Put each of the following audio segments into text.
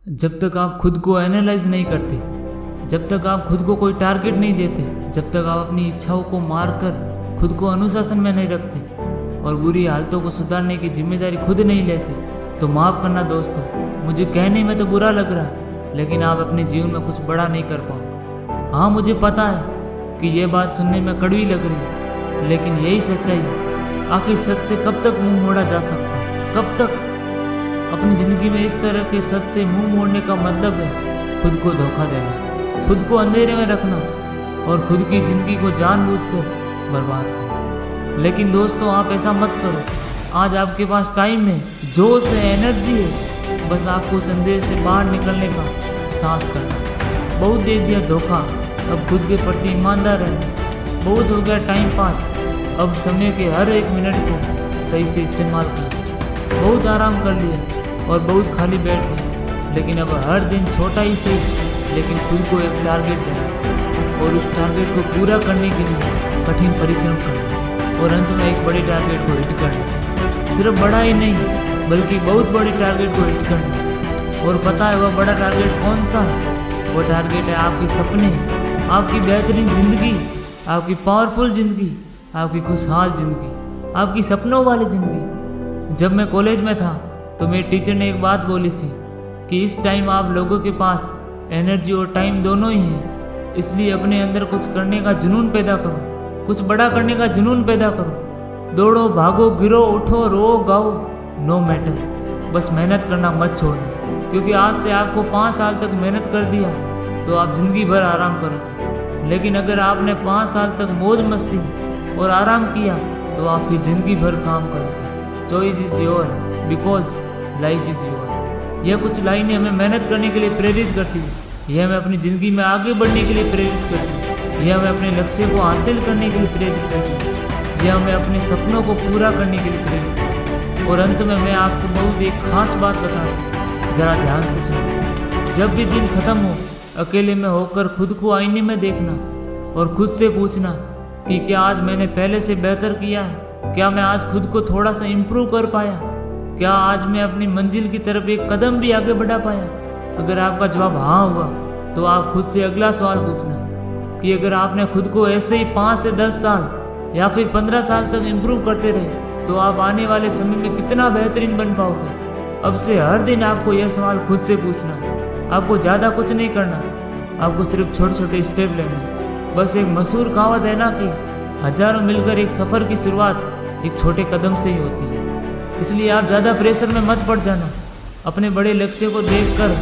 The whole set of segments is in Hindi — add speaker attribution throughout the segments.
Speaker 1: जब तक आप खुद को एनालाइज नहीं करते, जब तक आप खुद को कोई टारगेट नहीं देते, जब तक आप अपनी इच्छाओं को मारकर खुद को अनुशासन में नहीं रखते और बुरी हालतों को सुधारने की जिम्मेदारी खुद नहीं लेते, तो माफ़ करना दोस्तों, मुझे कहने में तो बुरा लग रहा है, लेकिन आप अपने जीवन में कुछ बड़ा नहीं कर पाओगे। हाँ, मुझे पता है कि ये बात सुनने में कड़वी लग रही है, लेकिन यही सच्चाई है। आखिर सच से कब तक मुंह मोड़ा जा सकता है? कब तक? अपनी ज़िंदगी में इस तरह के सच से मुंह मोड़ने का मतलब है खुद को धोखा देना, खुद को अंधेरे में रखना और खुद की ज़िंदगी को जानबूझकर बर्बाद करना। लेकिन दोस्तों, आप ऐसा मत करो। आज आपके पास टाइम है, जोश है, एनर्जी है, बस आपको उस अंधेरे से बाहर निकलने का साहस करना। बहुत दे दिया धोखा, अब खुद के प्रति ईमानदार रहना। बहुत हो गया टाइम पास, अब समय के हर एक मिनट को सही से इस्तेमाल करो। बहुत आराम कर लिया और बहुत खाली बैठ गए, लेकिन अब हर दिन छोटा ही सही, लेकिन खुद को एक टारगेट देना और उस टारगेट को पूरा करने के लिए कठिन परिश्रम करना और अंत में एक बड़े टारगेट को हिट करना। सिर्फ बड़ा ही नहीं, बल्कि बहुत बड़े टारगेट को हिट करना। और पता है वह बड़ा टारगेट कौन सा है? वो टारगेट है आपके सपने, आपकी बेहतरीन ज़िंदगी, आपकी पावरफुल ज़िंदगी, आपकी खुशहाल ज़िंदगी, आपकी सपनों वाली ज़िंदगी। जब मैं कॉलेज में था तो मेरे टीचर ने एक बात बोली थी कि इस टाइम आप लोगों के पास एनर्जी और टाइम दोनों ही है, इसलिए अपने अंदर कुछ करने का जुनून पैदा करो, कुछ बड़ा करने का जुनून पैदा करो। दौड़ो, भागो, गिरो, उठो, रो, गाओ, नो मैटर, बस मेहनत करना मत छोड़ना। क्योंकि आज से आपको 5 साल तक मेहनत कर दिया तो आप ज़िंदगी भर आराम करोगे, लेकिन अगर आपने 5 साल तक मौज मस्ती और आराम किया तो आप फिर ज़िंदगी भर काम करोगे। Choice is your because life is your. यह कुछ लाइनें हमें मेहनत करने के लिए प्रेरित करती है, यह हमें अपनी ज़िंदगी में आगे बढ़ने के लिए प्रेरित करती है, यह हमें अपने लक्ष्य को हासिल करने के लिए प्रेरित करती है, यह हमें अपने सपनों को पूरा करने के लिए प्रेरित करती है। और अंत में मैं आपको बहुत एक खास बात बता दूँ, ज़रा ध्यान से सुनो। जब भी दिन ख़त्म हो, अकेले में होकर खुद को आईने में देखना और खुद से पूछना कि क्या आज मैंने पहले से बेहतर किया है? क्या मैं आज खुद को थोड़ा सा इम्प्रूव कर पाया? क्या आज मैं अपनी मंजिल की तरफ एक कदम भी आगे बढ़ा पाया? अगर आपका जवाब हाँ हुआ तो आप खुद से अगला सवाल पूछना कि अगर आपने खुद को ऐसे ही 5 से 10 साल या फिर 15 साल तक इम्प्रूव करते रहे तो आप आने वाले समय में कितना बेहतरीन बन पाओगे। अब से हर दिन आपको यह सवाल खुद से पूछना है। आपको ज़्यादा कुछ नहीं करना, आपको सिर्फ छोटे छोटे स्टेप लेने। बस एक मशहूर कहावत है ना कि हजारों मिलकर एक सफ़र की शुरुआत एक छोटे कदम से ही होती है। इसलिए आप ज़्यादा प्रेशर में मत पड़ जाना, अपने बड़े लक्ष्य को देखकर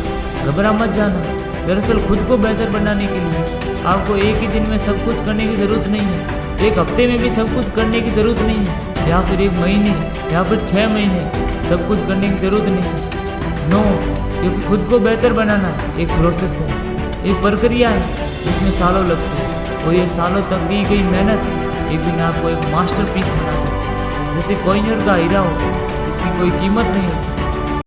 Speaker 1: घबरा मत जाना। दरअसल खुद को बेहतर बनाने के लिए आपको एक ही दिन में सब कुछ करने की ज़रूरत नहीं है, एक हफ्ते में भी सब कुछ करने की ज़रूरत नहीं है, या फिर 1 महीने या फिर 6 महीने सब कुछ करने की ज़रूरत नहीं है। नो, क्योंकि खुद को बेहतर बनाना एक प्रोसेस है, एक प्रक्रिया है जिसमें सालों लगते हैं और ये सालों तक दी गई मेहनत एक दिन आपको एक मास्टरपीस बना देती है, जैसे कोहिनूर का हीरा हो जिसकी कोई कीमत नहीं होती।